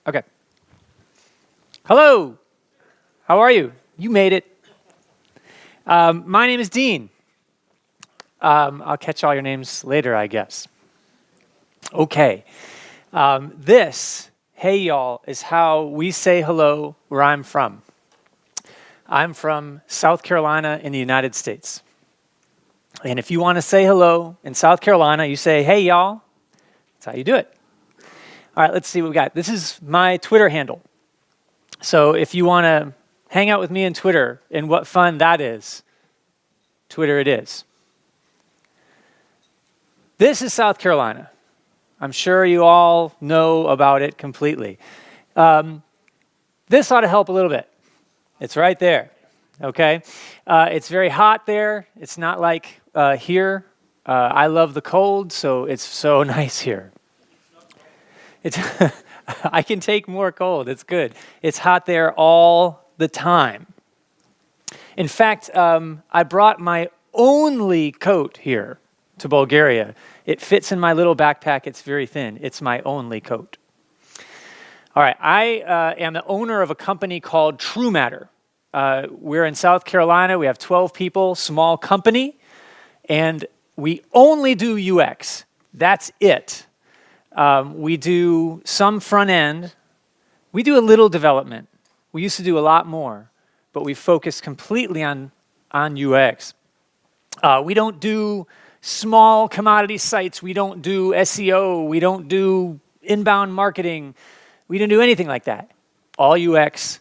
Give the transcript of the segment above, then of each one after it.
Okay. Hello. How are you? You made it. My name is Dean. I'll catch all your names later, I guess. Okay. This, hey y'all, is how we say hello where I'm from. I'm from South Carolina in the United States. And if you want to say hello in South Carolina, you say, hey y'all. That's how you do it. All right, let's see what we got. This is my Twitter handle. So if you want to hang out with me on Twitter, and what fun that is, Twitter it is. This is South Carolina. I'm sure you all know about it completely. This ought to help a little bit. It's right there, okay? It's very hot there. It's not like here. I love the cold, so it's so nice here. It's I can take more cold. It's good. It's hot there all the time. In fact, I brought my only coat here to Bulgaria. It fits in my little backpack. It's very thin. It's my only coat. All right. I am the owner of a company called truematter. We're in South Carolina. We have 12 people, small company, and we only do UX. That's it. We do some front end. We do a little development. We used to do a lot more, but we focus completely on UX. We don't do small commodity sites. We don't do SEO. We don't do inbound marketing. We don't do anything like that. All UX,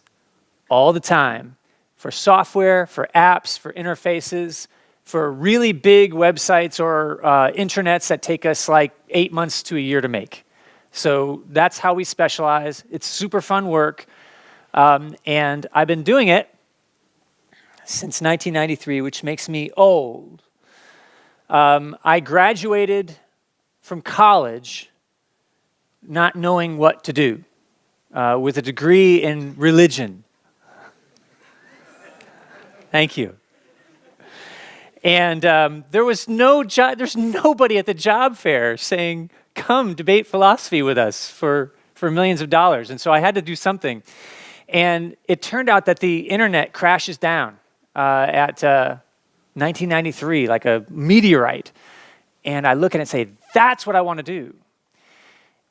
all the time, for software, for apps, for interfaces, for really big websites or intranets that take us like 8 months to a year to make. So that's how we specialize. It's super fun work. And I've been doing it since 1993, which makes me old. I graduated from college not knowing what to do, with a degree in religion. Thank you. And there was there's nobody at the job fair saying, come debate philosophy with us for millions of dollars. And so I had to do something. And it turned out that the internet crashes down at 1993, like a meteorite. And I look at it and say, that's what I want to do.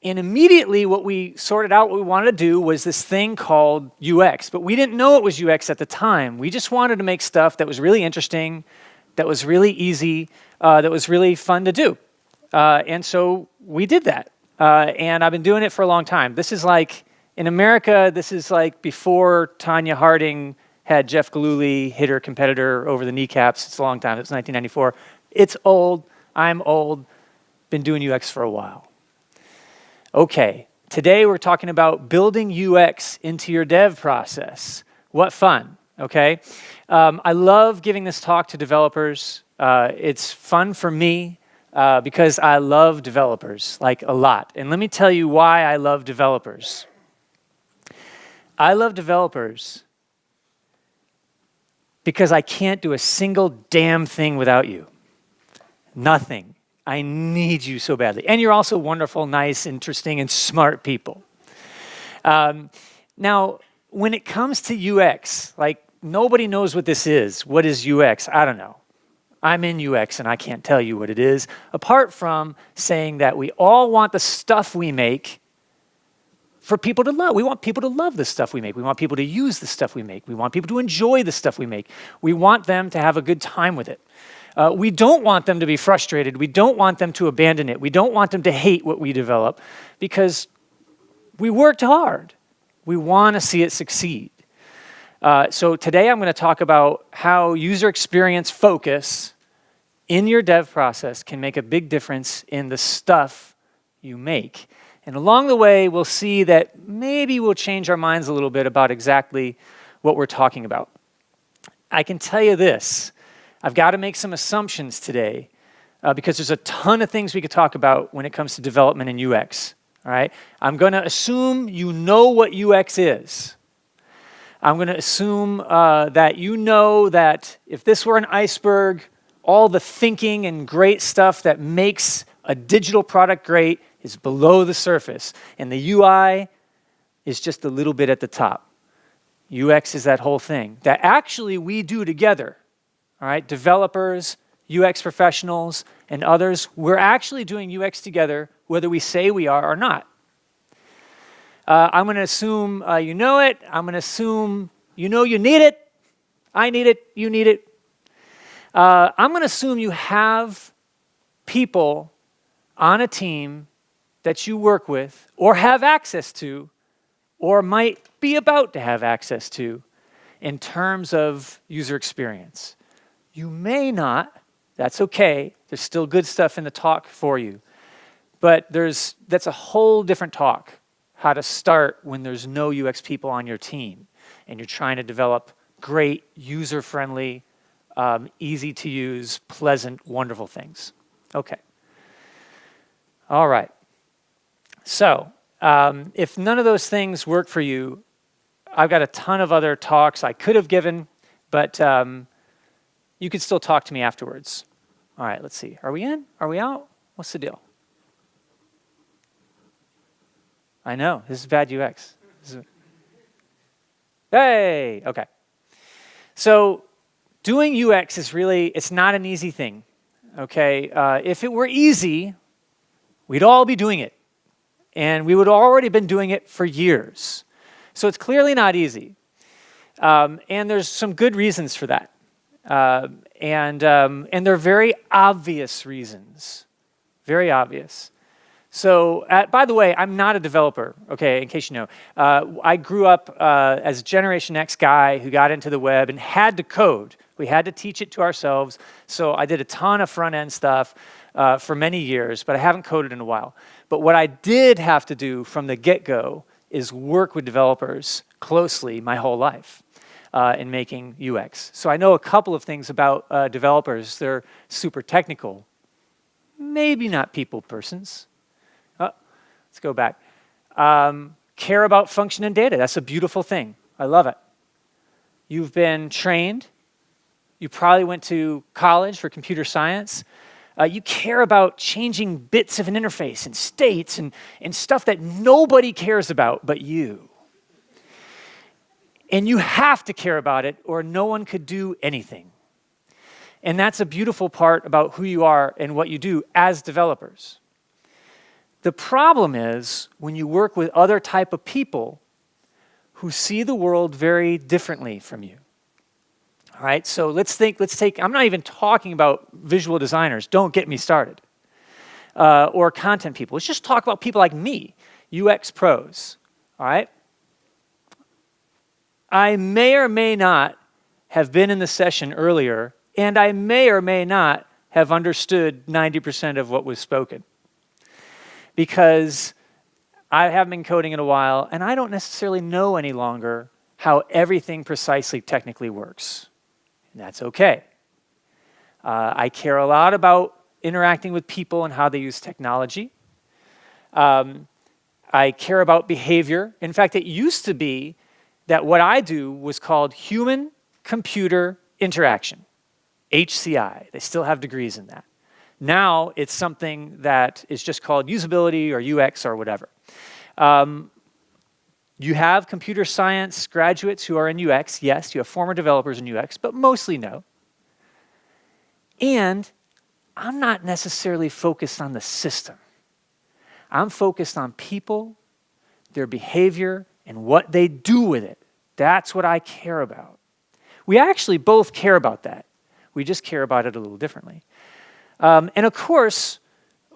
And immediately what we sorted out what we wanted to do was this thing called UX. But we didn't know it was UX at the time. We just wanted to make stuff that was really interesting, that was really easy, that was really fun to do. And so we did that. And I've been doing it for a long time. This is like, in America, this is like before Tanya Harding had Jeff Gillooly hit her competitor over the kneecaps. It's a long time. It's 1994. It's old. I'm old. Been doing UX for a while. Okay, today we're talking about building UX into your dev process. What fun, okay? I love giving this talk to developers. It's fun for me because I love developers, like a lot. And let me tell you why I love developers. I love developers because I can't do a single damn thing without you. Nothing. I need you so badly. And you're also wonderful, nice, interesting, and smart people. Now, when it comes to UX, like nobody knows what this is. What is UX? I don't know. I'm in UX and I can't tell you what it is, apart from saying that we all want the stuff we make for people to love. We want people to love the stuff we make. We want people to use the stuff we make. We want people to enjoy the stuff we make. We want them to have a good time with it. We don't want them to be frustrated. We don't want them to abandon it. We don't want them to hate what we develop because we worked hard. We want to see it succeed. So today I'm going to talk about how user experience focus in your dev process can make a big difference in the stuff you make. And along the way, we'll see that maybe we'll change our minds a little bit about exactly what we're talking about. I can tell you this. I've got to make some assumptions today because there's a ton of things we could talk about when it comes to development and UX. All right? I'm going to assume you know what UX is. I'm going to assume that you know that if this were an iceberg, all the thinking and great stuff that makes a digital product great is below the surface. And the UI, is just a little bit at the top. UX is that whole thing that actually we do together, all right? Developers, UX professionals, and others, we're actually doing UX together, whether we say we are or not. I'm going to assume you know it. I'm going to assume you know you need it. I need it. You need it. I'm going to assume you have people on a team that you work with or have access to or might be about to have access to in terms of user experience. You may not. That's okay. There's still good stuff in the talk for you. But that's a whole different talk, how to start when there's no UX people on your team and you're trying to develop great, user-friendly, easy-to-use, pleasant, wonderful things. Okay. All right. So if none of those things work for you, I've got a ton of other talks I could have given, but you could still talk to me afterwards. All right, let's see. Are we in? Are we out? What's the deal? I know, this is bad UX. Hey, okay. So doing UX is really, it's not an easy thing, okay? If it were easy, we'd all be doing it. And we would have already been doing it for years. So it's clearly not easy. And there's some good reasons for that. And they're very obvious reasons. Very obvious. So, by the way, I'm not a developer, okay, in case you know. I grew up as a Generation X guy who got into the web and had to code. We had to teach it to ourselves. So I did a ton of front-end stuff for many years, but I haven't coded in a while. But what I did have to do from the get-go is work with developers closely my whole life in making UX. So I know a couple of things about developers. They're super technical, maybe not people persons. Let's go back. Care about function and data. That's a beautiful thing. I love it. You've been trained. You probably went to college for computer science. You care about changing bits of an interface and states and stuff that nobody cares about but you. And you have to care about it or no one could do anything. And that's a beautiful part about who you are and what you do as developers. The problem is when you work with other type of people who see the world very differently from you. All right, so let's take, I'm not even talking about visual designers, don't get me started, or content people. Let's just talk about people like me, UX pros, all right? I may or may not have been in the session earlier, and I may or may not have understood 90% of what was spoken. Because I haven't been coding in a while, and I don't necessarily know any longer how everything precisely technically works. And that's okay. I care a lot about interacting with people and how they use technology. I care about behavior. In fact, it used to be that what I do was called human-computer interaction, HCI. They still have degrees in that. Now it's something that is just called usability or UX or whatever. You have computer science graduates who are in UX. Yes, you have former developers in UX, but mostly no. And I'm not necessarily focused on the system. I'm focused on people, their behavior, and what they do with it. That's what I care about. We actually both care about that. We just care about it a little differently. And of course,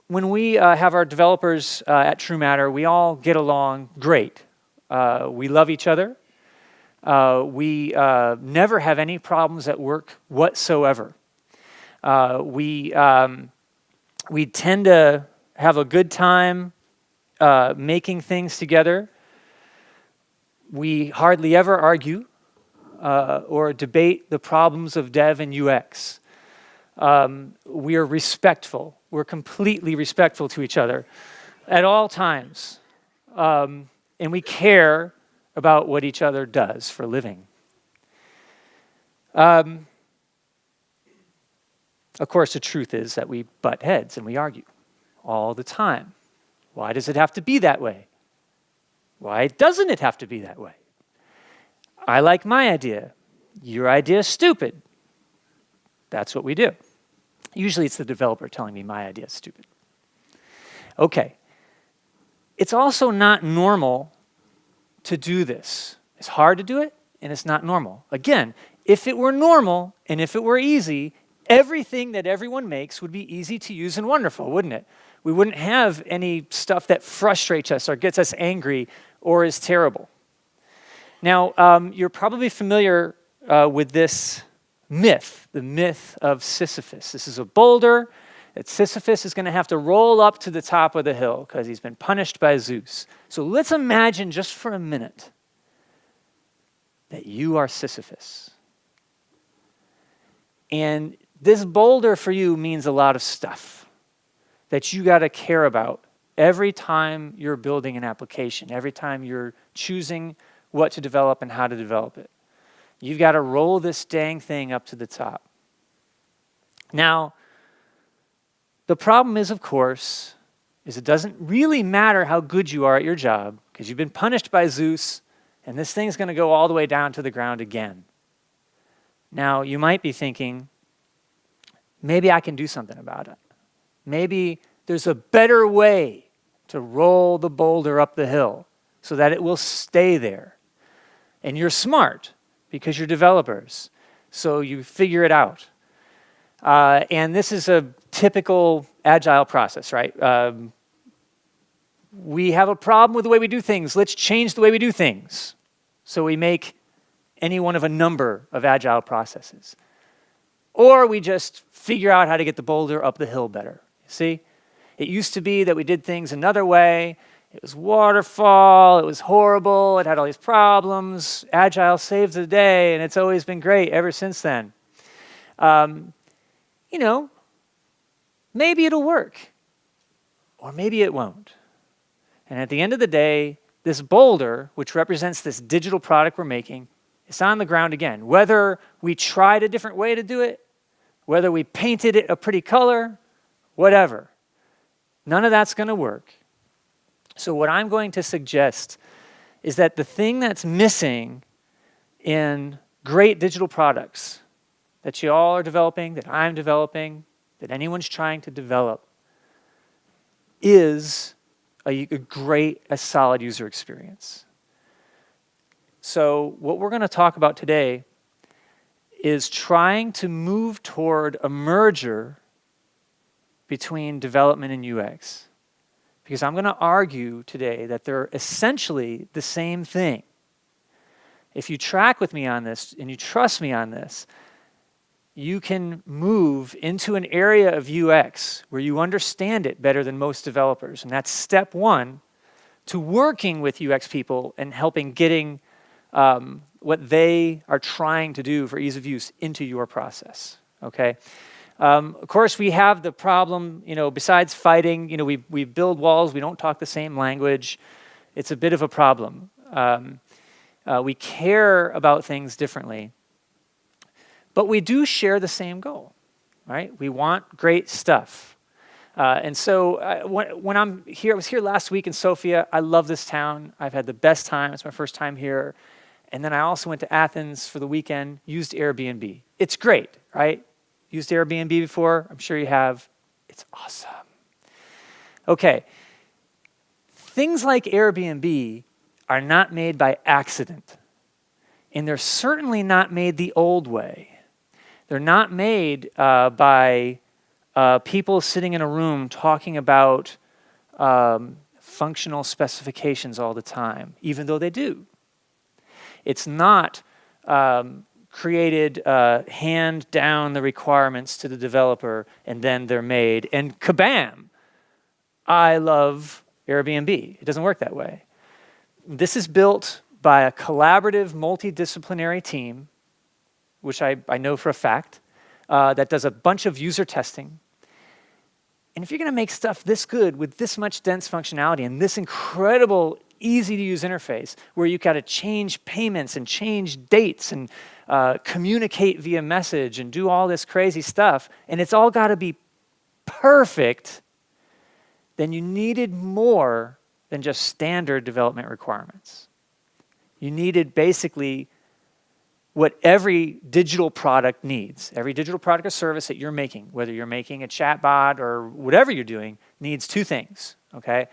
when we have our developers at truematter, we all get along great. We love each other. We never have any problems at work whatsoever. We tend to have a good time making things together. We hardly ever argue or debate the problems of dev and UX. We are respectful. We're completely respectful to each other at all times. And we care about what each other does for a living. Of course, the truth is that we butt heads and we argue all the time. Why does it have to be that way? Why doesn't it have to be that way? I like my idea. Your idea is stupid. That's what we do. Usually it's the developer telling me my idea is stupid. Okay. It's also not normal to do this. It's hard to do it, and it's not normal. Again, if it were normal and if it were easy, everything that everyone makes would be easy to use and wonderful, wouldn't it? We wouldn't have any stuff that frustrates us or gets us angry or is terrible. Now, you're probably familiar with this myth, the myth of Sisyphus. This is a boulder that Sisyphus is going to have to roll up to the top of the hill because he's been punished by Zeus. So let's imagine just for a minute that you are Sisyphus. And this boulder for you means a lot of stuff that you got to care about every time you're building an application, every time you're choosing what to develop and how to develop it. You've got to roll this dang thing up to the top. Now, the problem is, of course, is it doesn't really matter how good you are at your job because you've been punished by Zeus and this thing's going to go all the way down to the ground again. Now, you might be thinking, maybe I can do something about it. Maybe there's a better way to roll the boulder up the hill so that it will stay there. And you're smart because you're developers, so you figure it out. And this is a typical agile process, right? We have a problem with the way we do things. Let's change the way we do things. So we make any one of a number of agile processes. Or we just figure out how to get the boulder up the hill better. See? It used to be that we did things another way. It was waterfall, it was horrible, it had all these problems. Agile saved the day, and it's always been great ever since then. Maybe it'll work, or maybe it won't. And at the end of the day, this boulder, which represents this digital product we're making, is on the ground again. Whether we tried a different way to do it, whether we painted it a pretty color, whatever. None of that's going to work. So what I'm going to suggest is that the thing that's missing in great digital products that you all are developing, that I'm developing, that anyone's trying to develop, is a great, a solid user experience. So what we're going to talk about today is trying to move toward a merger between development and UX. Because I'm going to argue today that they're essentially the same thing. If you track with me on this and you trust me on this, you can move into an area of UX where you understand it better than most developers. And that's step one to working with UX people and helping getting what they are trying to do for ease of use into your process, okay? Of course, we have the problem, besides fighting, we build walls, we don't talk the same language. It's a bit of a problem. We care about things differently. But we do share the same goal, right? We want great stuff. And so when I'm here, I was here last week in Sofia. I love this town. I've had the best time. It's my first time here. And then I also went to Athens for the weekend, used Airbnb. It's great, right? Used Airbnb before? I'm sure you have. It's awesome. Okay. Things like Airbnb are not made by accident. And they're certainly not made the old way. They're not made by people sitting in a room talking about functional specifications all the time, even though they do. It's not created, hand down the requirements to the developer, and then they're made, and kabam, I love Airbnb. It doesn't work that way. This is built by a collaborative, multidisciplinary team, which I know for a fact, that does a bunch of user testing. And if you're going to make stuff this good with this much dense functionality and this incredible, easy-to-use interface where you got to change payments and change dates and communicate via message and do all this crazy stuff, and it's all got to be perfect, then you needed more than just standard development requirements. You needed basically what every digital product needs. Every digital product or service that you're making, whether you're making a chatbot or whatever you're doing, needs two things, okay?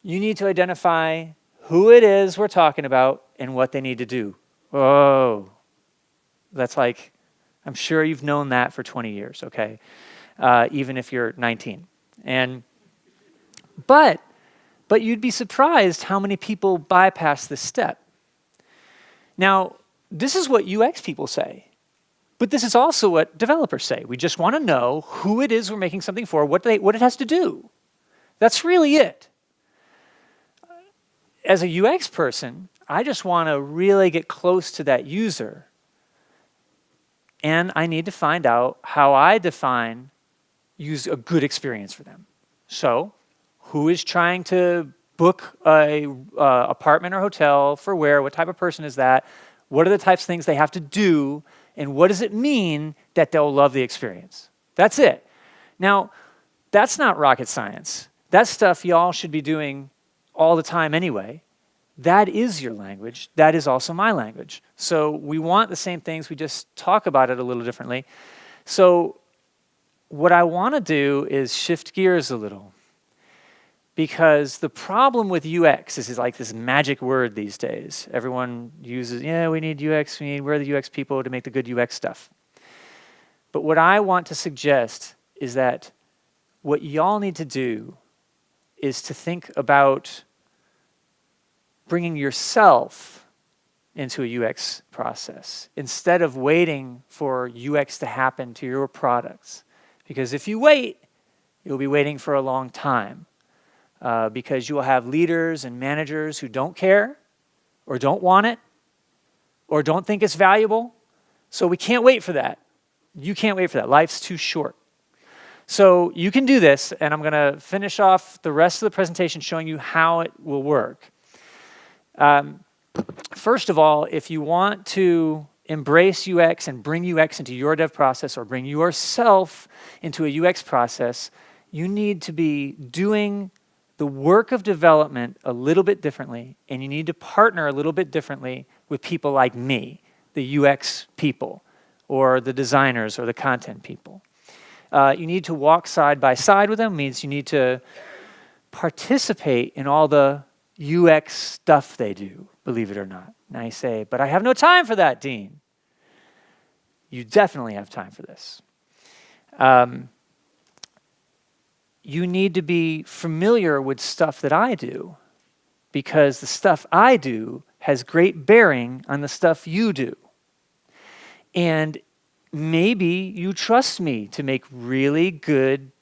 You need to identify who it is we're talking about and what they need to do. Oh, that's like, I'm sure you've known that for 20 years, okay? Even if you're 19. But you'd be surprised how many people bypass this step. Now, this is what UX people say, but this is also what developers say. We just want to know who it is we're making something for, what it has to do. That's really it. As a UX person, I just want to really get close to that user, and I need to find out how I use a good experience for them. So, who is trying to book a apartment or hotel for where? What type of person is that? What are the types of things they have to do? And what does it mean that they'll love the experience? That's it. Now, that's not rocket science. That stuff y'all should be doing all the time anyway. That is your language. That is also my language. So we want the same things. We just talk about it a little differently. So what I want to do is shift gears a little. Because the problem with UX is like this magic word these days. Everyone uses, we need UX, we're the UX people to make the good UX stuff. But what I want to suggest is that what y'all need to do is to think about bringing yourself into a UX process instead of waiting for UX to happen to your products. Because if you wait, you'll be waiting for a long time. Because you will have leaders and managers who don't care or don't want it or don't think it's valuable. So we can't wait for that. You can't wait for that. Life's too short. So you can do this, and I'm going to finish off the rest of the presentation showing you how it will work. First of all, if you want to embrace UX and bring UX into your dev process or bring yourself into a UX process, you need to be doing the work of development a little bit differently, and you need to partner a little bit differently with people like me, the UX people, or the designers, or the content people. You need to walk side by side with them, means you need to participate in all the UX stuff they do, believe it or not. Now you say, but I have no time for that, Dean. You definitely have time for this. You need to be familiar with stuff that I do, because the stuff I do has great bearing on the stuff you do. And maybe you trust me to make really good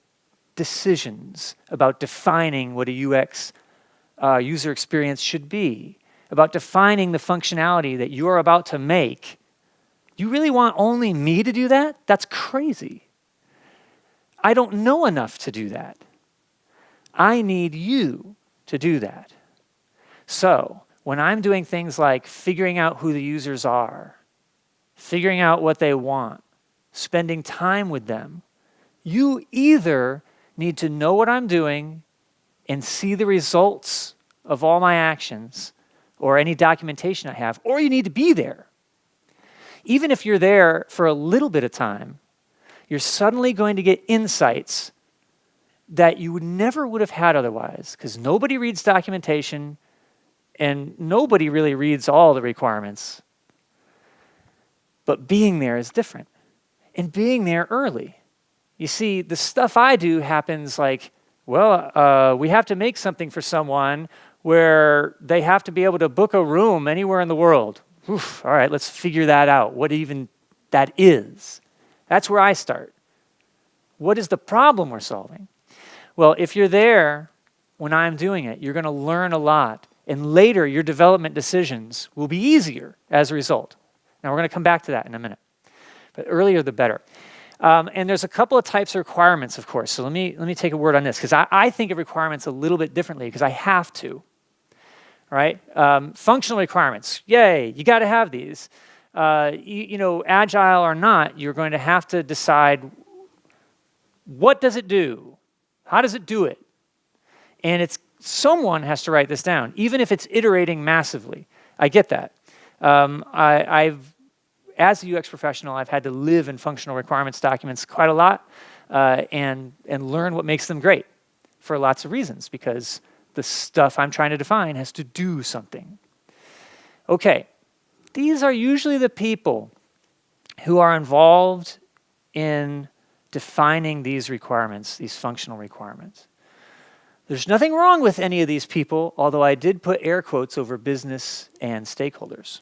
decisions about defining what a UX user experience should be, about defining the functionality that you're about to make. You really want only me to do that? That's crazy. I don't know enough to do that. I need you to do that. So when I'm doing things like figuring out who the users are, figuring out what they want, spending time with them, you either need to know what I'm doing and see the results of all my actions or any documentation I have, or you need to be there. Even if you're there for a little bit of time, you're suddenly going to get insights that you never would have had otherwise, because nobody reads documentation and nobody really reads all the requirements. But being there is different, and being there early. You see, the stuff I do happens like, we have to make something for someone where they have to be able to book a room anywhere in the world. Oof, all right, let's figure that out, what even that is. That's where I start. What is the problem we're solving? Well, if you're there when I'm doing it, you're going to learn a lot. And later, your development decisions will be easier as a result. Now, we're going to come back to that in a minute. But earlier, the better. And there's a couple of types of requirements, of course. So let me take a word on this, because I think of requirements a little bit differently, because I have to. Right? Functional requirements. Yay, you got to have these. Agile or not, you're going to have to decide, what does it do? How does it do it? And it's someone has to write this down, even if it's iterating massively. I get that. As a UX professional, I've had to live in functional requirements documents quite a lot and learn what makes them great for lots of reasons, because the stuff I'm trying to define has to do something. Okay, these are usually the people who are involved in defining these requirements, these functional requirements. There's nothing wrong with any of these people, although I did put air quotes over business and stakeholders.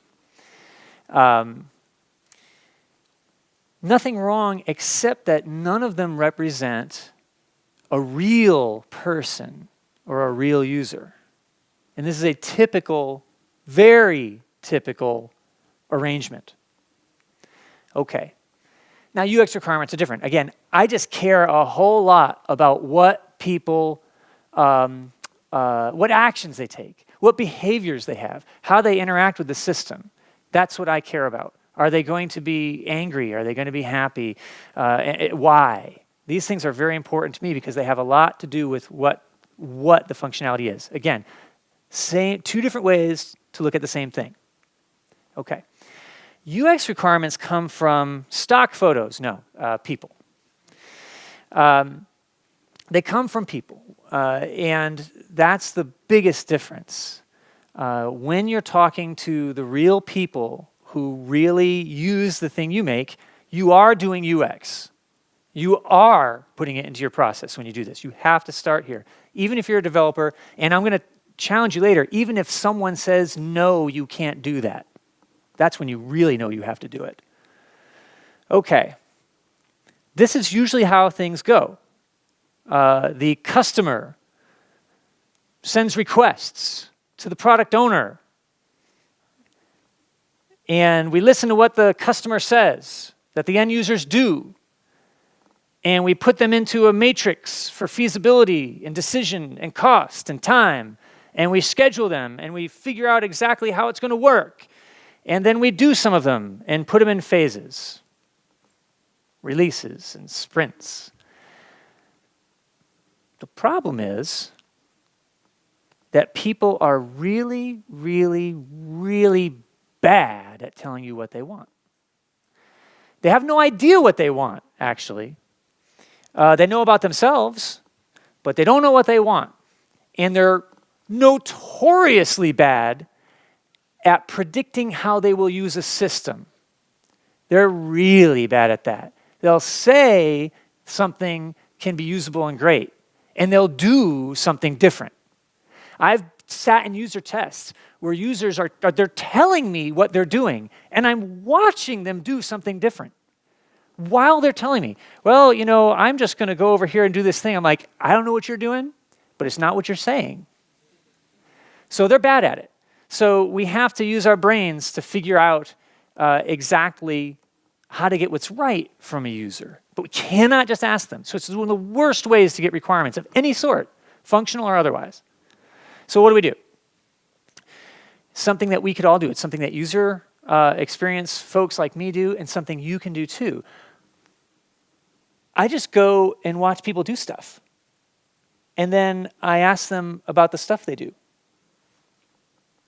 Nothing wrong except that none of them represent a real person or a real user. And this is a typical, very typical arrangement. Okay. Now, UX requirements are different. Again, I just care a whole lot about what people, what actions they take, what behaviors they have, how they interact with the system. That's what I care about. Are they going to be angry? Are they going to be happy? Why? These things are very important to me because they have a lot to do with what the functionality is. Again, two different ways to look at the same thing. Okay. UX requirements come from stock photos. No, people. They come from people, and that's the biggest difference. When you're talking to the real people who really use the thing you make, you are doing UX. You are putting it into your process when you do this. You have to start here. Even if you're a developer, and I'm going to challenge you later, even if someone says, no, you can't do that, that's when you really know you have to do it. Okay. This is usually how things go. The customer sends requests to the product owner, and we listen to what the customer says that the end users do, and we put them into a matrix for feasibility and decision and cost and time, and we schedule them, and we figure out exactly how it's going to work, and then we do some of them and put them in phases, releases and sprints. The problem is that people are really, really, really bad at telling you what they want. They have no idea what they want, actually. They know about themselves, but they don't know what they want. And they're notoriously bad at predicting how they will use a system. They're really bad at that. They'll say something can be usable and great, and they'll do something different. I've sat in user tests where users they're telling me what they're doing, and I'm watching them do something different while they're telling me, well, you know, I'm just going to go over here and do this thing. I'm like, I don't know what you're doing, but it's not what you're saying. So they're bad at it. So we have to use our brains to figure out exactly how to get what's right from a user. But we cannot just ask them. So it's one of the worst ways to get requirements of any sort, functional or otherwise. So what do? Something that we could all do. It's something that user experience folks like me do, and something you can do too. I just go and watch people do stuff. And then I ask them about the stuff they do.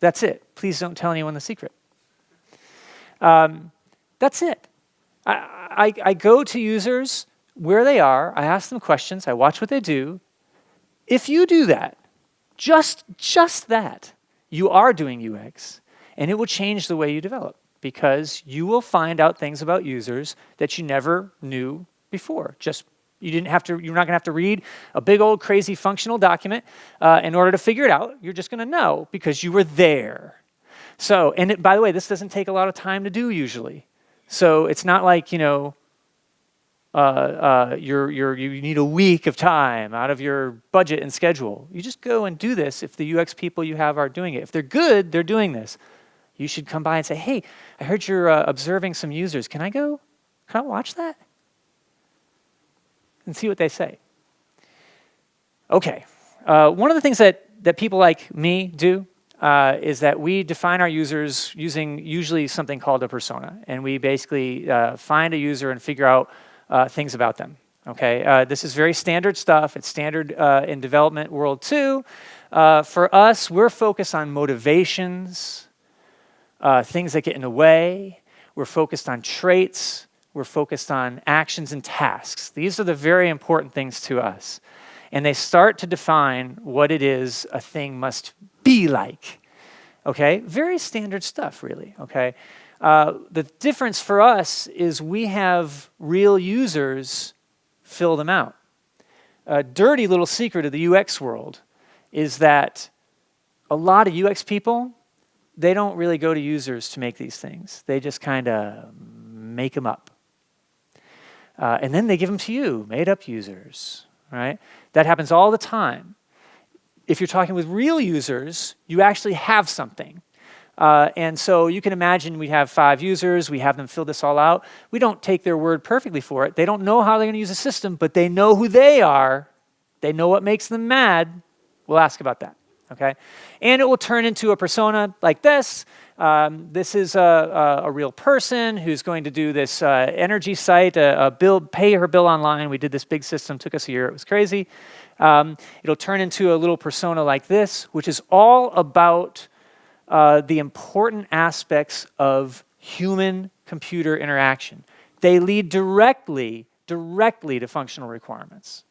That's it. Please don't tell anyone the secret. That's it. I go to users where they are. I ask them questions. I watch what they do. If you do that, just that, you are doing UX, and it will change the way you develop because you will find out things about users that you never knew before. You're not going to have to read a big old crazy functional document in order to figure it out. You're just going to know because you were there. So, by the way, this doesn't take a lot of time to do usually. So it's not like, you know, you need a week of time out of your budget and schedule. You just go and do this if the UX people you have are doing it. If they're good, they're doing this. You should come by and say, hey, I heard you're observing some users. Can I watch that? And see what they say. Okay. One of the things that people like me do is that we define our users using usually something called a persona. And we basically find a user and figure out things about them. Okay. This is very standard stuff. It's standard in development world too. For us, we're focused on motivations, things that get in the way. We're focused on traits. We're focused on actions and tasks. These are the very important things to us. And they start to define what it is a thing must be like. Okay? Very standard stuff, really. Okay? The difference for us is we have real users fill them out. A dirty little secret of the UX world is that a lot of UX people, they don't really go to users to make these things. They just kind of make them up. And then they give them to you, made up users, right? That happens all the time. If you're talking with real users, you actually have something. And so you can imagine we have 5 users, we have them fill this all out. We don't take their word perfectly for it. They don't know how they're going to use the system, but they know who they are. They know what makes them mad. We'll ask about that, okay? And it will turn into a persona like this. This is a real person who's going to do this energy site, pay her bill online. We did this big system, took us a year, it was crazy. It'll turn into a little persona like this, which is all about the important aspects of human-computer interaction. They lead directly to functional requirements.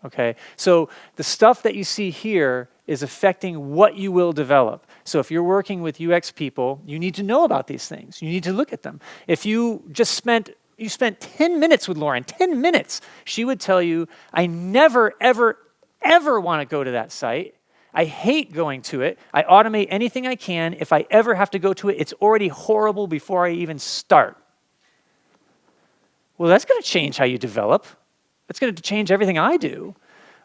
Okay, so the stuff that you see here is affecting what you will develop. So if you're working with UX people, you need to know about these things. You need to look at them. If you just spent 10 minutes with Lauren, 10 minutes, she would tell you, I never, ever, ever want to go to that site. I hate going to it. I automate anything I can. If I ever have to go to it, it's already horrible before I even start. Well, that's going to change how you develop. That's going to change everything I do.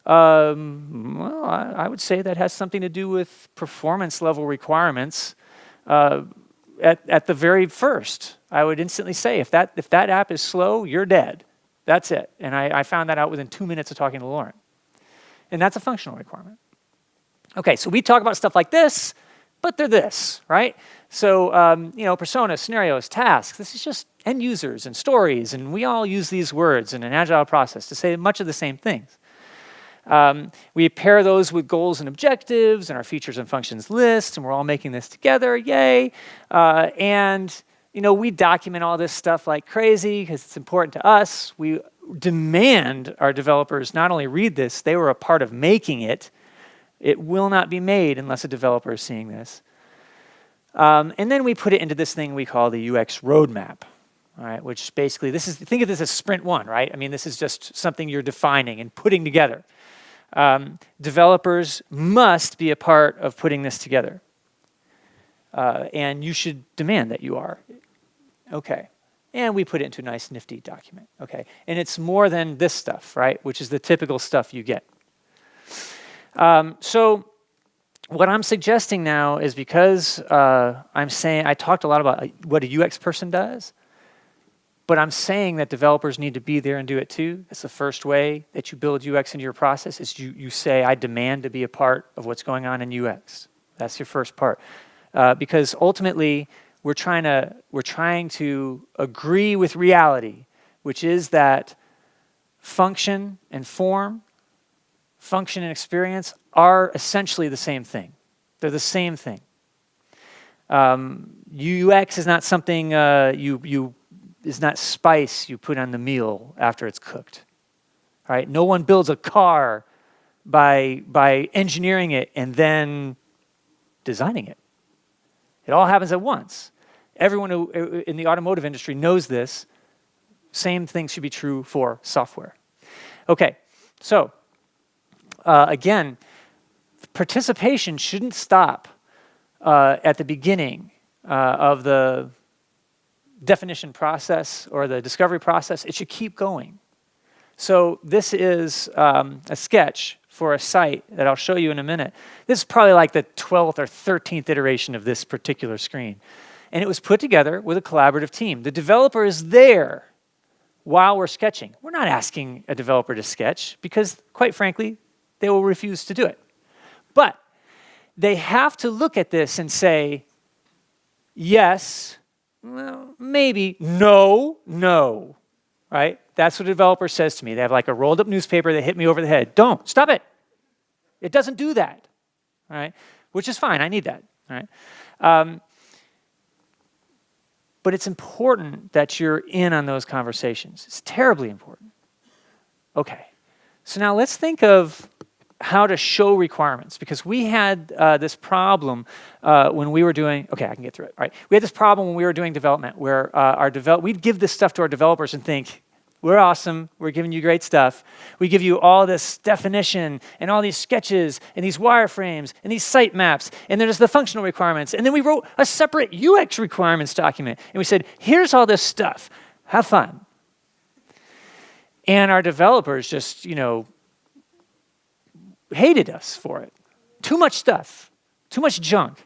Well, I would say that has something to do with performance level requirements. At the very first, I would instantly say, if that app is slow, you're dead. That's it. And I found that out within 2 minutes of talking to Lauren. And that's a functional requirement. Okay, so we talk about stuff like this, but they're this, right? So, personas, scenarios, tasks, this is just end users and stories, and we all use these words in an agile process to say much of the same things. We pair those with goals and objectives and our features and functions list, and we're all making this together, yay. We document all this stuff like crazy because it's important to us. We demand our developers not only read this, they were a part of making it. It will not be made unless a developer is seeing this. And then we put it into this thing we call the UX roadmap, all right, which basically, think of this as sprint 1, right? I mean, this is just something you're defining and putting together. Developers must be a part of putting this together. And you should demand that you are. Okay. And we put it into a nice, nifty document, okay? And it's more than this stuff, right, which is the typical stuff you get. So what I'm suggesting now is because I talked a lot about what a UX person does, but I'm saying that developers need to be there and do it too. That's the first way that you build UX into your process is you say, I demand to be a part of what's going on in UX. That's your first part. Because ultimately, we're trying to agree with reality, which is that function and form, function and experience are essentially the same thing. They're the same thing. UX is not something is not spice you put on the meal after it's cooked. All right? No one builds a car by engineering it and then designing it. It all happens at once. Everyone who in the automotive industry knows this. Same thing should be true for software. Okay, so again, participation shouldn't stop at the beginning of the definition process or the discovery process. It should keep going. So this is a sketch for a site that I'll show you in a minute. This is probably like the 12th or 13th iteration of this particular screen. And it was put together with a collaborative team. The developer is there while we're sketching. We're not asking a developer to sketch because, quite frankly, they will refuse to do it. But they have to look at this and say, yes, well, maybe, no, no, right? That's what a developer says to me. They have like a rolled up newspaper that hit me over the head. Don't, stop it. It doesn't do that, all right? Which is fine, I need that, all right? But it's important that you're in on those conversations. It's terribly important. Okay, so now let's think of how to show requirements, because we had this problem when we were doing, okay, I can get through it, all right. We had this problem when we were doing development where we'd give this stuff to our developers and think, we're awesome, we're giving you great stuff. We give you all this definition and all these sketches and these wireframes and these site maps, and then there's the functional requirements. And then we wrote a separate UX requirements document, and we said, here's all this stuff, have fun. And our developers just, hated us for it. Too much stuff, too much junk.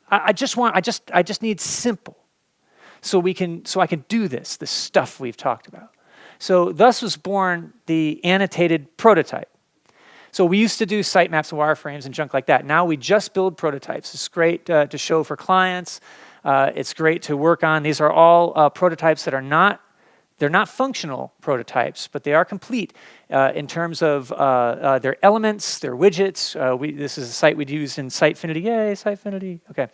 I just need simple. So I can do this stuff we've talked about. So thus was born the annotated prototype. So we used to do sitemaps and wireframes and junk like that. Now we just build prototypes. It's great to show for clients. It's great to work on. These are all prototypes that they're not functional prototypes, but they are complete in terms of their elements, their widgets. This is a site we'd use in Sitefinity. Yay, Sitefinity. Okay.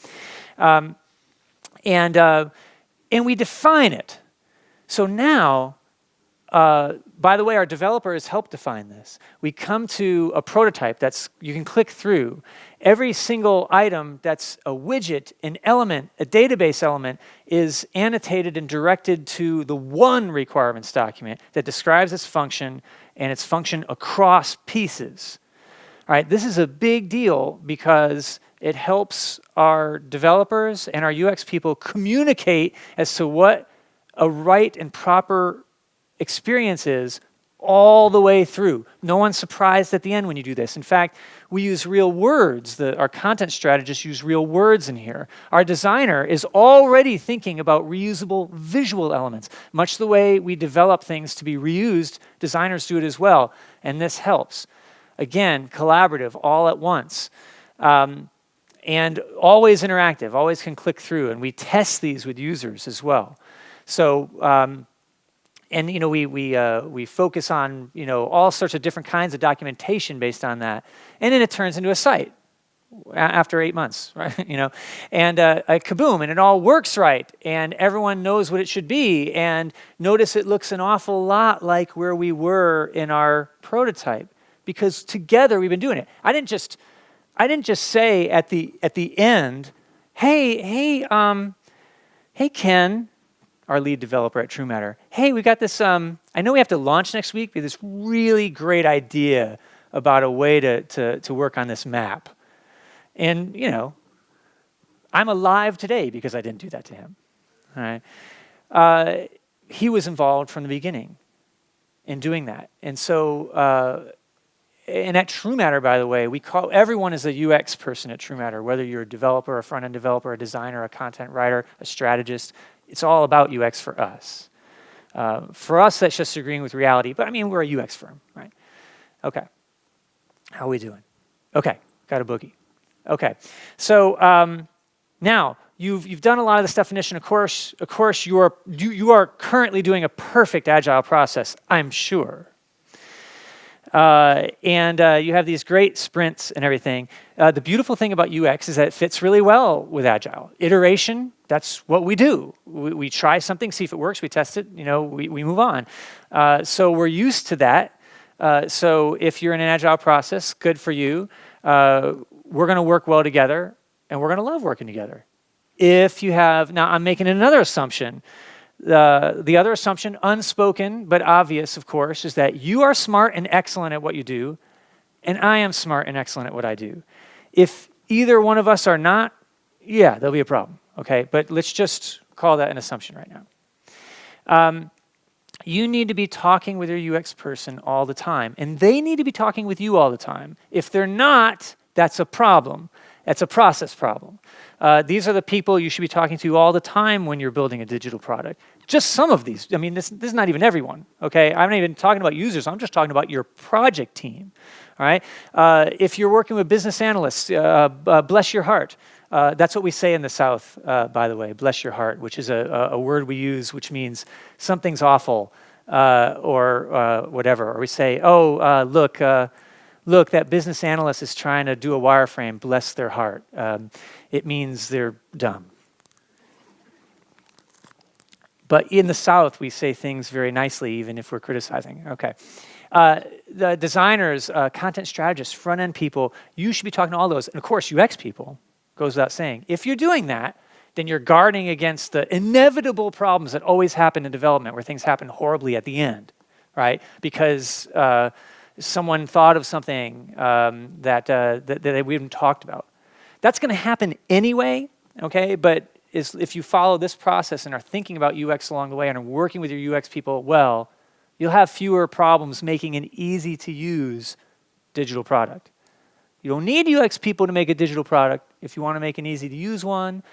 And we define it. So now, by the way, our developers help define this. We come to a prototype you can click through. Every single item that's a widget, an element, a database element is annotated and directed to the one requirements document that describes its function and its function across pieces. All right, this is a big deal because it helps our developers and our UX people communicate as to what a right and proper experience is all the way through. No one's surprised at the end when you do this. In fact, we use real words. Our content strategists use real words in here. Our designer is already thinking about reusable visual elements. Much the way we develop things to be reused, designers do it as well, and this helps. Again, collaborative, all at once. And always interactive, always can click through, and we test these with users as well. So, and we focus on all sorts of different kinds of documentation based on that, and then it turns into a site after 8 months, right? And kaboom, and it all works right, and everyone knows what it should be. And notice it looks an awful lot like where we were in our prototype, because together we've been doing it. I didn't just say at the end, hey Ken, our lead developer at truematter, hey, we got this, I know we have to launch next week, but this really great idea about a way to work on this map. And, I'm alive today because I didn't do that to him. All right. He was involved from the beginning in doing that. And so, and at truematter, by the way, everyone is a UX person at truematter, whether you're a developer, a front-end developer, a designer, a content writer, a strategist. It's all about UX for us. For us, that's just agreeing with reality. But I mean, we're a UX firm, right? Okay. How are we doing? Okay. Got a boogie. Okay. So now you've done a lot of this definition. Of course, you are currently doing a perfect agile process, I'm sure. And you have these great sprints and everything. The beautiful thing about UX is that it fits really well with Agile. Iteration, that's what we do. We try something, see if it works, we test it, we move on. So we're used to that. So if you're in an Agile process, good for you. We're going to work well together, and we're going to love working together. Now I'm making another assumption. The other assumption, unspoken but obvious, of course, is that you are smart and excellent at what you do, and I am smart and excellent at what I do. If either one of us are not, yeah, there'll be a problem, okay? But let's just call that an assumption right now. You need to be talking with your UX person all the time, and they need to be talking with you all the time. If they're not, that's a problem. That's a process problem. These are the people you should be talking to all the time when you're building a digital product. Just some of these. I mean, this is not even everyone, okay? I'm not even talking about users. I'm just talking about your project team, all right? If you're working with business analysts, bless your heart. That's what we say in the South, by the way, bless your heart, which is a word we use which means something's awful or whatever. Or we say, look, look, that business analyst is trying to do a wireframe, bless their heart. It means they're dumb. But in the South, we say things very nicely, even if we're criticizing. Okay. The designers, content strategists, front-end people, you should be talking to all those. And of course, UX people, goes without saying. If you're doing that, then you're guarding against the inevitable problems that always happen in development, where things happen horribly at the end, right? Because someone thought of something that we haven't talked about. That's going to happen anyway, okay? But if you follow this process and are thinking about UX along the way and are working with your UX people well, you'll have fewer problems making an easy-to-use digital product. You don't need UX people to make a digital product. If you want to make an easy-to-use one,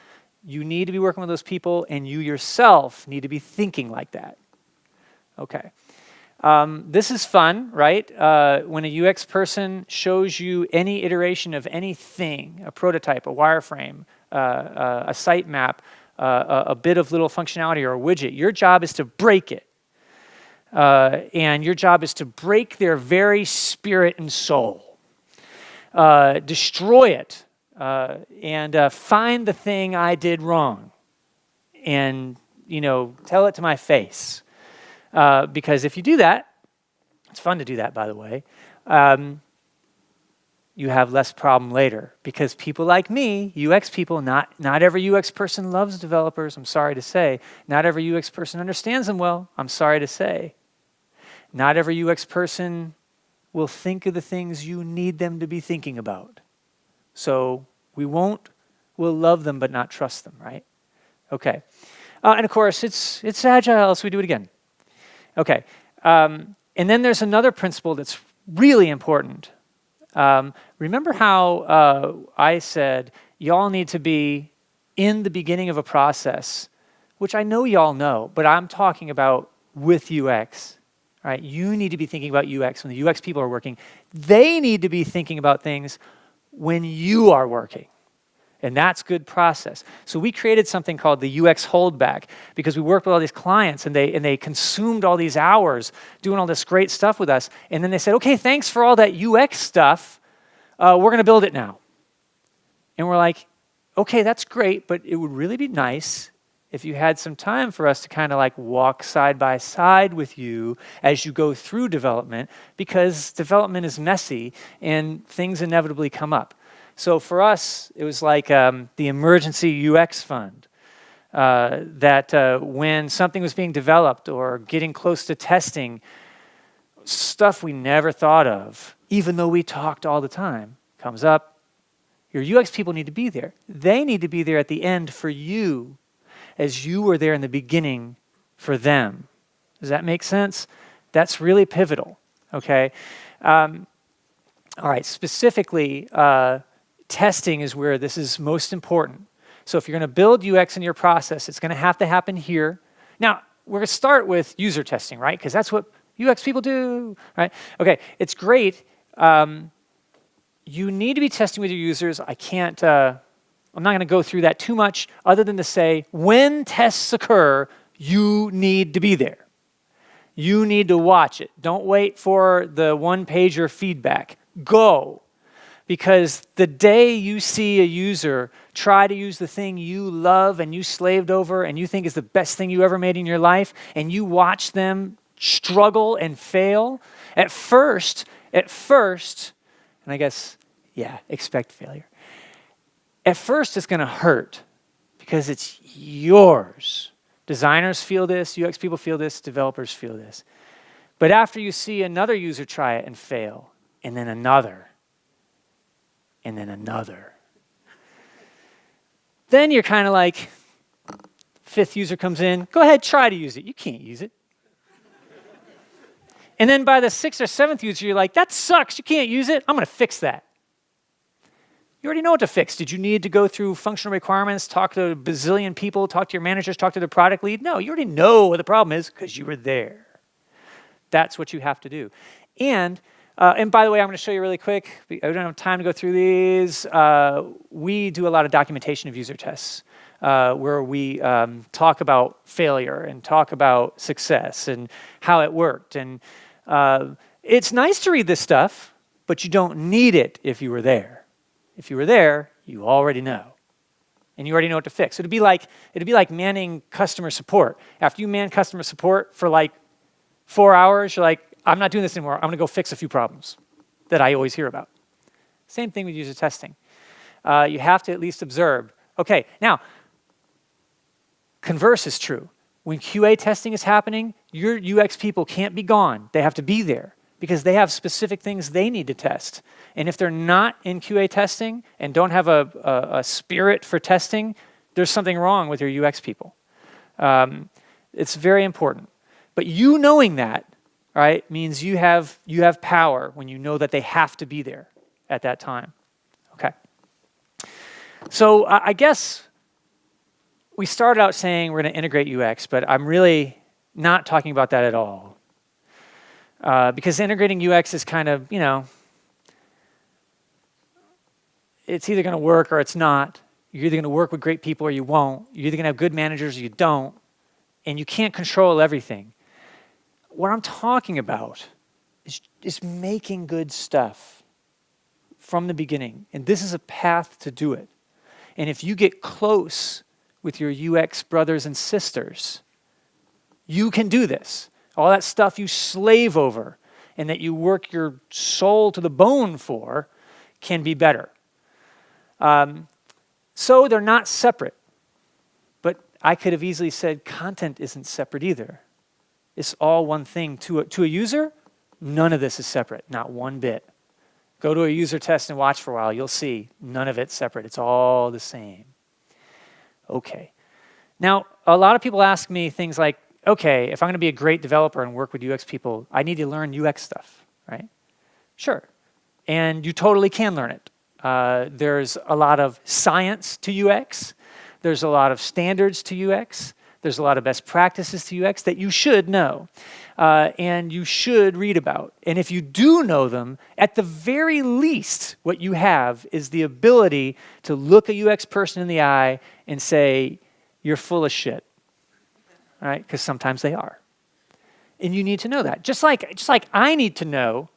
you need to be working with those people, and you yourself need to be thinking like that. Okay. This is fun, right? When a UX person shows you any iteration of anything, a prototype, a wireframe, a sitemap, a bit of little functionality or a widget, your job is to break it. And your job is to break their very spirit and soul. Destroy it. And find the thing I did wrong. And, tell it to my face. Because if you do that, it's fun to do that, by the way, you have less problem later. Because people like me, UX people, not every UX person loves developers, I'm sorry to say. Not every UX person understands them well, I'm sorry to say. Not every UX person will think of the things you need them to be thinking about. So we'll love them but not trust them, right? Okay. And of course, it's agile, so we do it again. Okay. And then there's another principle that's really important. Remember how I said y'all need to be in the beginning of a process, which I know y'all know, but I'm talking about with UX. Right? You need to be thinking about UX when the UX people are working. They need to be thinking about things when you are working. And that's good process. So we created something called the UX holdback because we worked with all these clients and they consumed all these hours doing all this great stuff with us. And then they said, okay, thanks for all that UX stuff. We're going to build it now. And we're like, okay, that's great, but it would really be nice if you had some time for us to kind of like walk side by side with you as you go through development, because development is messy and things inevitably come up. So for us, it was like the emergency UX fund that when something was being developed or getting close to testing, stuff we never thought of, even though we talked all the time, comes up. Your UX people need to be there. They need to be there at the end for you, as you were there in the beginning for them. Does that make sense? That's really pivotal, okay? All right, specifically, testing is where this is most important. So if you're going to build UX in your process, it's going to have to happen here. Now, we're going to start with user testing, right? Because that's what UX people do, right? Okay, it's great. You need to be testing with your users. I'm not going to go through that too much other than to say, when tests occur, you need to be there. You need to watch it. Don't wait for the one-pager feedback. Go. Because the day you see a user try to use the thing you love and you slaved over and you think is the best thing you ever made in your life, and you watch them struggle and fail, at first, and I guess, expect failure. At first, it's going to hurt because it's yours. Designers feel this, UX people feel this, developers feel this. But after you see another user try it and fail, and then another, and then another, then you're kind of like, fifth user comes in, go ahead, try to use it. You can't use it. And then by the sixth or seventh user, you're like, that sucks, you can't use it. I'm going to fix that. You already know what to fix. Did you need to go through functional requirements, talk to a bazillion people, talk to your managers, talk to the product lead? No, you already know what the problem is because you were there. That's what you have to do. And by the way, I'm going to show you really quick. I don't have time to go through these. We do a lot of documentation of user tests where we talk about failure and talk about success and how it worked. And it's nice to read this stuff. but you don't need it if you were there. If you were there, you already know. And you already know what to fix. It'd be like manning customer support. After you man customer support for like 4 hours, you're like, I'm not doing this anymore. I'm going to go fix a few problems that I always hear about. Same thing with user testing. You have to at least observe. Okay, now, converse is true. When QA testing is happening, your UX people can't be gone. They have to be there because they have specific things they need to test. And if they're not in QA testing and don't have a spirit for testing, there's something wrong with your UX people. It's very important. But you knowing that, right, means you have power when you know that they have to be there at that time. Okay. So I guess we started out saying we're going to integrate UX, but I'm really not talking about that at all. Because integrating UX is kind of, it's either going to work or it's not. You're either going to work with great people or you won't. You're either going to have good managers or you don't. And you can't control everything. What I'm talking about is making good stuff from the beginning. And this is a path to do it. And if you get close with your UX brothers and sisters, you can do this. All that stuff you slave over and that you work your soul to the bone for can be better. So they're not separate. But I could have easily said content isn't separate either. It's all one thing. To a user, none of this is separate, not one bit. Go to a user test and watch for a while. You'll see none of it's separate. It's all the same. Okay. Now, a lot of people ask me things like, okay, if I'm going to be a great developer and work with UX people, I need to learn UX stuff, right? Sure. And you totally can learn it. There's a lot of science to UX. There's a lot of standards to UX. There's a lot of best practices to UX that you should know and you should read about. And if you do know them, at the very least, what you have is the ability to look a UX person in the eye and say, you're full of shit, right? Because sometimes they are. And you need to know that. Just like I need to know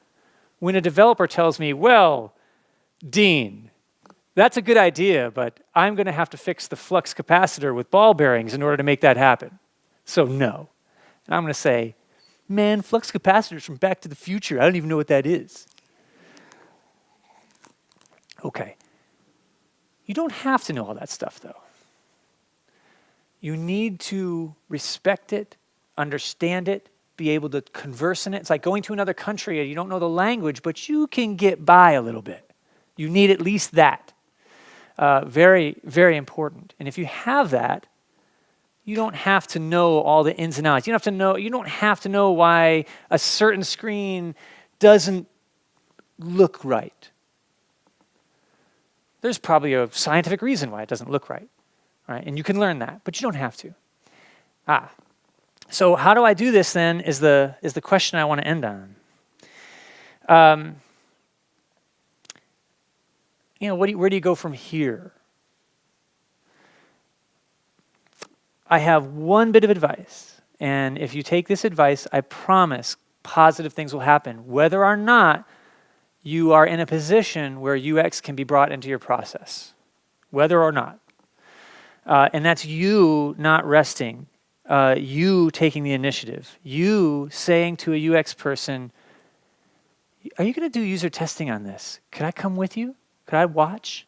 when a developer tells me, well, Dean, that's a good idea, but I'm going to have to fix the flux capacitor with ball bearings in order to make that happen. So no. And I'm going to say, man, flux capacitors from Back to the Future, I don't even know what that is. Okay. You don't have to know all that stuff, though. You need to respect it, understand it, be able to converse in it. It's like going to another country and you don't know the language, but you can get by a little bit. You need at least that. Very, very important. And if you have that, you don't have to know all the ins and outs. You don't have to know why a certain screen doesn't look right. There's probably a scientific reason why it doesn't look right, right? And you can learn that, but you don't have to. So how do I do this then is the question I want to end on. Where do you go from here? I have one bit of advice, and if you take this advice, I promise positive things will happen, whether or not you are in a position where UX can be brought into your process, whether or not. And that's you not resting, you taking the initiative, you saying to a UX person, are you going to do user testing on this? Could I come with you? Could I watch?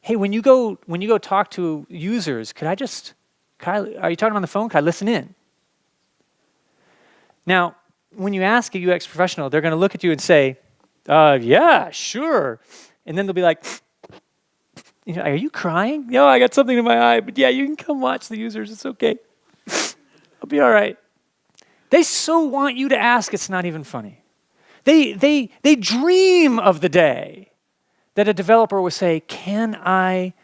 Hey, when you go talk to users, are you talking on the phone? Could I listen in? Now, when you ask a UX professional, they're going to look at you and say, yeah, sure. And then they'll be like, are you crying? No, I got something in my eye, but yeah, you can come watch the users. It's okay. I'll be all right. They so want you to ask, it's not even funny. They dream of the day that a developer will say, can I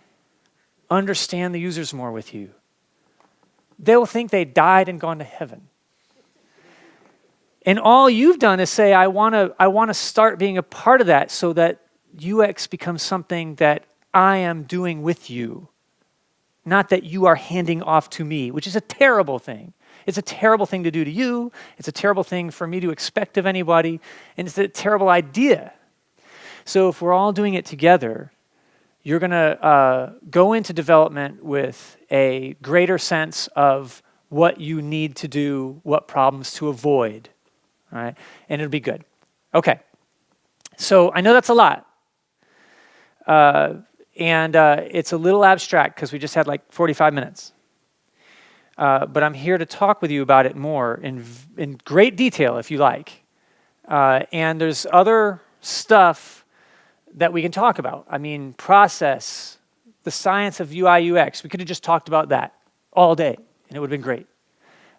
understand the users more with you? They'll think they died and gone to heaven. And all you've done is say, I want to start being a part of that so that UX becomes something that I am doing with you, not that you are handing off to me, which is a terrible thing. It's a terrible thing to do to you. It's a terrible thing for me to expect of anybody. And it's a terrible idea. So if we're all doing it together, you're going to go into development with a greater sense of what you need to do, what problems to avoid, all right? And it'll be good. Okay. So I know that's a lot. And it's a little abstract because we just had like 45 minutes. But I'm here to talk with you about it more in great detail if you like. And there's other stuff that we can talk about. I mean, process, the science of UI UX. We could have just talked about that all day, and it would have been great.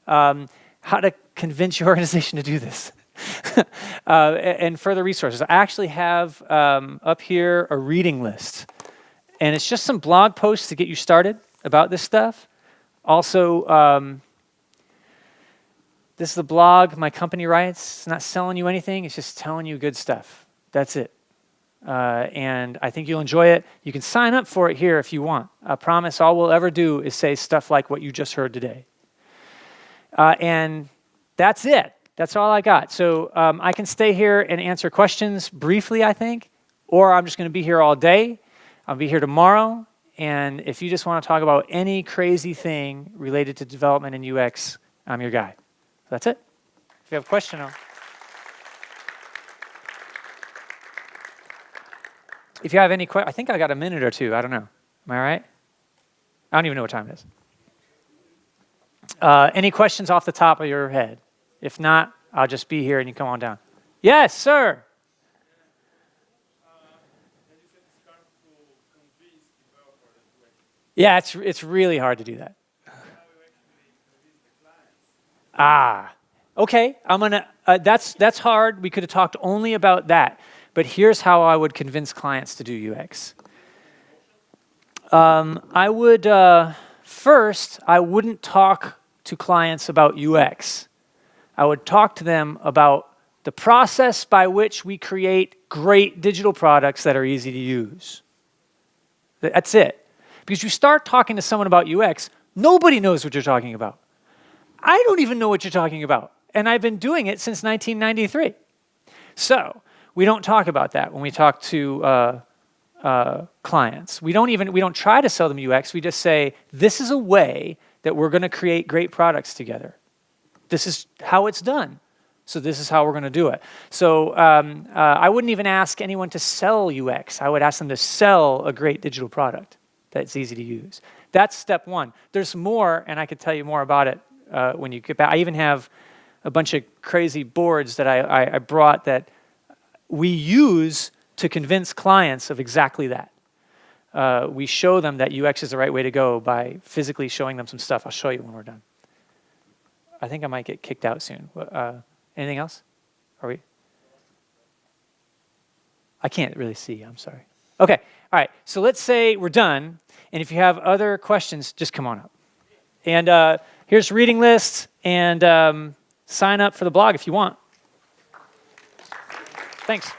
How to convince your organization to do this. And further resources. I actually have up here a reading list. And it's just some blog posts to get you started about this stuff. Also, this is the blog my company writes. It's not selling you anything. It's just telling you good stuff. That's it. And I think you'll enjoy it. You can sign up for it here if you want. I promise all we'll ever do is say stuff like what you just heard today. And that's it. That's all I got. So I can stay here and answer questions briefly, I think, or I'm just going to be here all day. I'll be here tomorrow. And if you just want to talk about any crazy thing related to development and UX, I'm your guy. That's it. If you have a question, if you have any questions, I think I got a minute or two. I don't know. Am I right? I don't even know what time it is. Any questions off the top of your head? If not, I'll just be here and you come on down. Yes, sir. Yeah, it's really hard to do that. Okay. I'm gonna. That's hard. We could have talked only about that, but here's how I would convince clients to do UX. I would first. I wouldn't talk to clients about UX. I would talk to them about the process by which we create great digital products that are easy to use. That's it. Because you start talking to someone about UX, nobody knows what you're talking about. I don't even know what you're talking about. And I've been doing it since 1993. So we don't talk about that when we talk to clients. We don't try to sell them UX. We just say, this is a way that we're going to create great products together. This is how it's done. So this is how we're going to do it. So I wouldn't even ask anyone to sell UX. I would ask them to sell a great digital product that's easy to use. That's step one. There's more, and I could tell you more about it when you get back. I even have a bunch of crazy boards that I brought that we use to convince clients of exactly that. We show them that UX is the right way to go by physically showing them some stuff. I'll show you when we're done. I think I might get kicked out soon. Anything else? Are we? I can't really see. I'm sorry. Okay. All right. So let's say we're done. And if you have other questions, just come on up. And here's reading lists. And sign up for the blog if you want. Thanks.